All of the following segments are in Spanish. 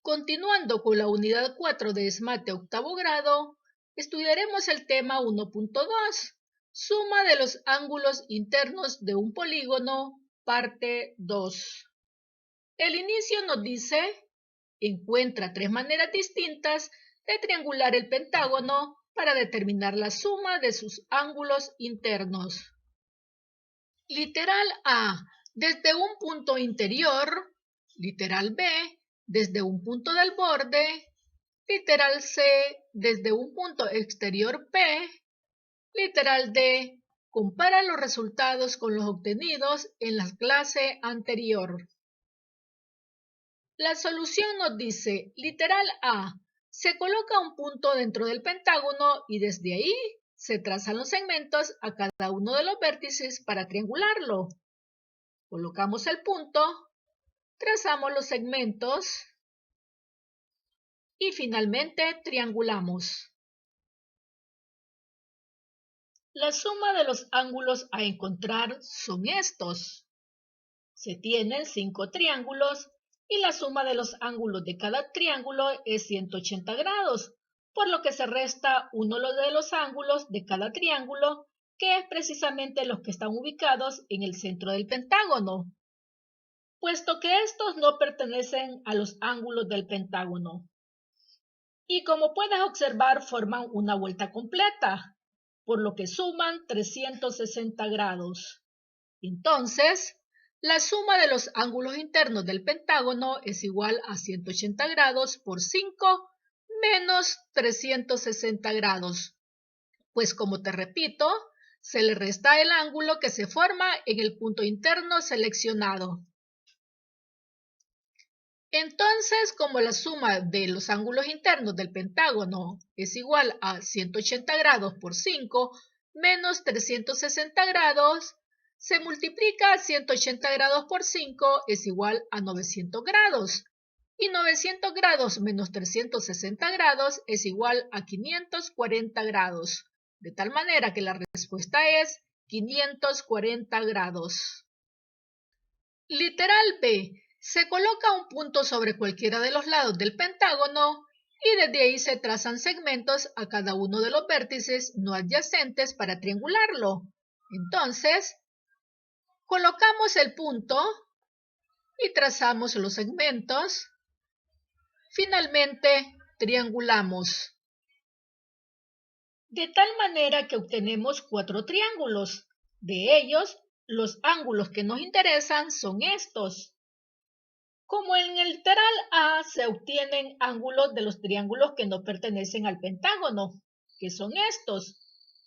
Continuando con la unidad 4 de SMATE octavo grado, estudiaremos el tema 1.2, suma de los ángulos internos de un polígono, parte 2. El inicio nos dice, encuentra 3 maneras distintas de triangular el pentágono para determinar la suma de sus ángulos internos. Literal A, desde un punto interior. Literal B, desde un punto del borde. Literal C, desde un punto exterior P. Literal D, compara los resultados con los obtenidos en la clase anterior. La solución nos dice, literal A, se coloca un punto dentro del pentágono y desde ahí se trazan los segmentos a cada uno de los vértices para triangularlo. Colocamos el punto, trazamos los segmentos y finalmente triangulamos. La suma de los ángulos a encontrar son estos. Se tienen 5 triángulos y la suma de los ángulos de cada triángulo es 180 grados, por lo que se resta uno de los ángulos de cada triángulo, que es precisamente los que están ubicados en el centro del pentágono, puesto que estos no pertenecen a los ángulos del pentágono. Y como puedes observar, forman una vuelta completa, por lo que suman 360 grados. Entonces, la suma de los ángulos internos del pentágono es igual a 180 grados por 5 menos 360 grados. Pues como te repito, se le resta el ángulo que se forma en el punto interno seleccionado. Entonces, como la suma de los ángulos internos del pentágono es igual a 180 grados por 5 menos 360 grados, se multiplica 180 grados por 5 es igual a 900 grados. Y 900 grados menos 360 grados es igual a 540 grados. De tal manera que la respuesta es 540 grados. Literal B. Se coloca un punto sobre cualquiera de los lados del pentágono y desde ahí se trazan segmentos a cada uno de los vértices no adyacentes para triangularlo. Entonces, colocamos el punto y trazamos los segmentos. Finalmente, triangulamos. De tal manera que obtenemos 4 triángulos. De ellos, los ángulos que nos interesan son estos. Como en el literal A se obtienen ángulos de los triángulos que no pertenecen al pentágono, que son estos.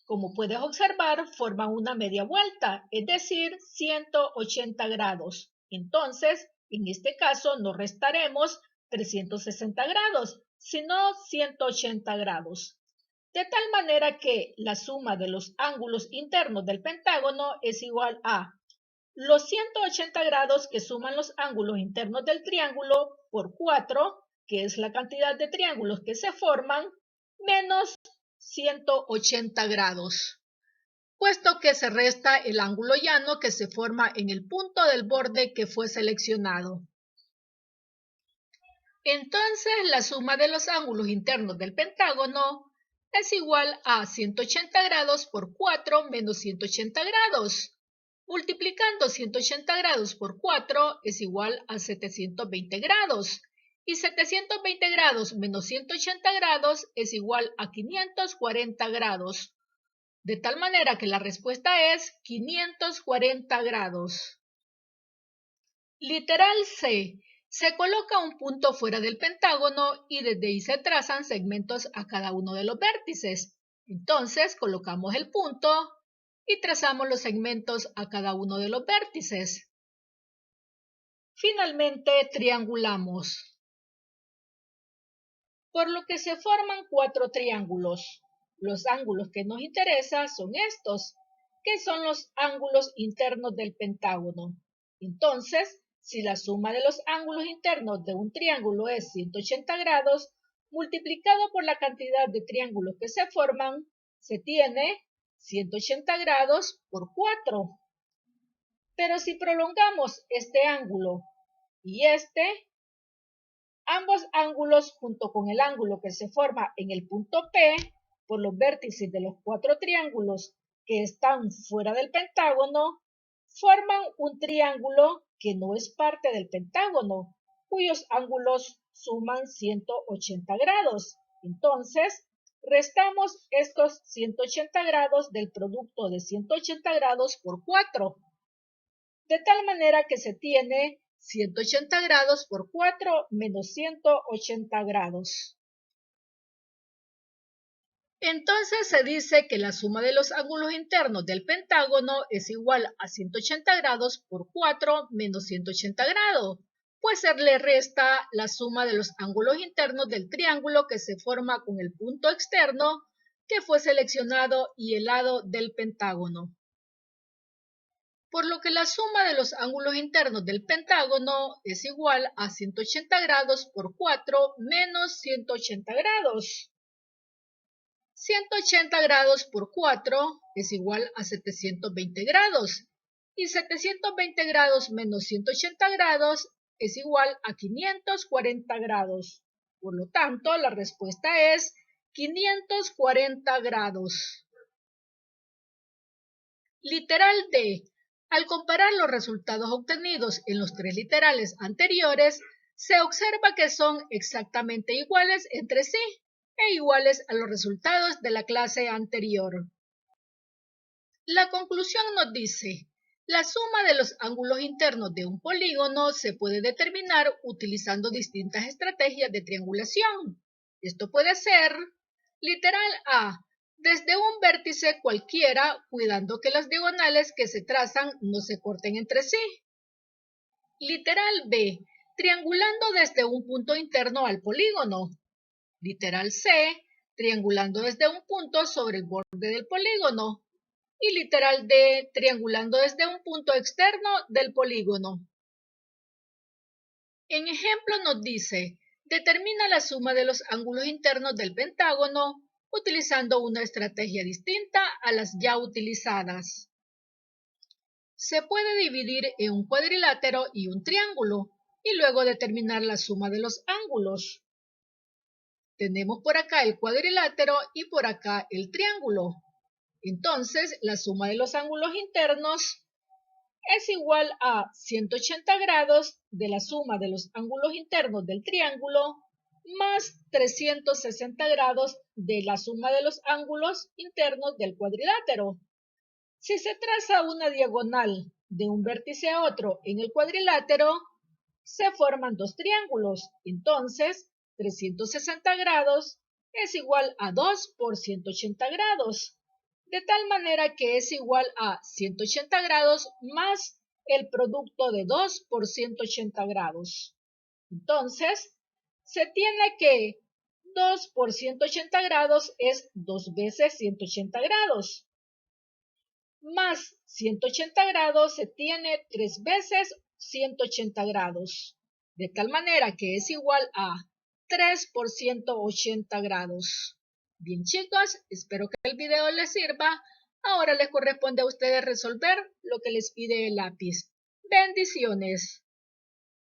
Como puedes observar, forman una media vuelta, es decir, 180 grados. Entonces, en este caso no restaremos 360 grados, sino 180 grados. De tal manera que la suma de los ángulos internos del pentágono es igual a los 180 grados que suman los ángulos internos del triángulo por 4, que es la cantidad de triángulos que se forman, menos 180 grados, puesto que se resta el ángulo llano que se forma en el punto del borde que fue seleccionado. Entonces, la suma de los ángulos internos del pentágono es igual a 180 grados por 4 menos 180 grados. Multiplicando 180 grados por 4 es igual a 720 grados. Y 720 grados menos 180 grados es igual a 540 grados. De tal manera que la respuesta es 540 grados. Literal C. Se coloca un punto fuera del pentágono y desde ahí se trazan segmentos a cada uno de los vértices. Entonces colocamos el punto y trazamos los segmentos a cada uno de los vértices. Finalmente triangulamos, por lo que se forman 4 triángulos. Los ángulos que nos interesan son estos, que son los ángulos internos del pentágono. Entonces, si la suma de los ángulos internos de un triángulo es 180 grados, multiplicado por la cantidad de triángulos que se forman, se tiene 180 grados por 4. Pero si prolongamos este ángulo y este, Ambos ángulos junto con el ángulo que se forma en el punto P por los vértices de los 4 triángulos que están fuera del pentágono forman un triángulo que no es parte del pentágono, cuyos ángulos suman 180 grados. Entonces, restamos estos 180 grados del producto de 180 grados por 4, de tal manera que se tiene 180 grados por 4 menos 180 grados. Entonces se dice que la suma de los ángulos internos del pentágono es igual a 180 grados por 4 menos 180 grados, pues se le resta la suma de los ángulos internos del triángulo que se forma con el punto externo que fue seleccionado y el lado del pentágono. Por lo que la suma de los ángulos internos del pentágono es igual a 180 grados por 4 menos 180 grados. 180 grados por 4 es igual a 720 grados y 720 grados menos 180 grados es igual a 540 grados. Por lo tanto, la respuesta es 540 grados. Literal D. Al comparar los resultados obtenidos en los 3 literales anteriores, se observa que son exactamente iguales entre sí e iguales a los resultados de la clase anterior. La conclusión nos dice, la suma de los ángulos internos de un polígono se puede determinar utilizando distintas estrategias de triangulación. Esto puede ser, literal A, desde un vértice cualquiera, cuidando que las diagonales que se trazan no se corten entre sí. Literal B, triangulando desde un punto interno al polígono. Literal C, triangulando desde un punto sobre el borde del polígono. Y literal D, triangulando desde un punto externo del polígono. En ejemplo nos dice, determina la suma de los ángulos internos del pentágono utilizando una estrategia distinta a las ya utilizadas. Se puede dividir en un cuadrilátero y un triángulo y luego determinar la suma de los ángulos. Tenemos por acá el cuadrilátero y por acá el triángulo. Entonces, la suma de los ángulos internos es igual a 180 grados de la suma de los ángulos internos del triángulo más 360 grados de la suma de los ángulos internos del cuadrilátero. Si se traza una diagonal de un vértice a otro en el cuadrilátero, se forman dos triángulos. Entonces, 360 grados es igual a 2 por 180 grados, de tal manera que es igual a 180 grados más el producto de 2 por 180 grados. Entonces, se tiene que 2 por 180 grados es 2 veces 180 grados. Más 180 grados se tiene 3 veces 180 grados. De tal manera que es igual a 3 por 180 grados. Bien chicos, espero que el video les sirva. Ahora les corresponde a ustedes resolver lo que les pide el lápiz. Bendiciones.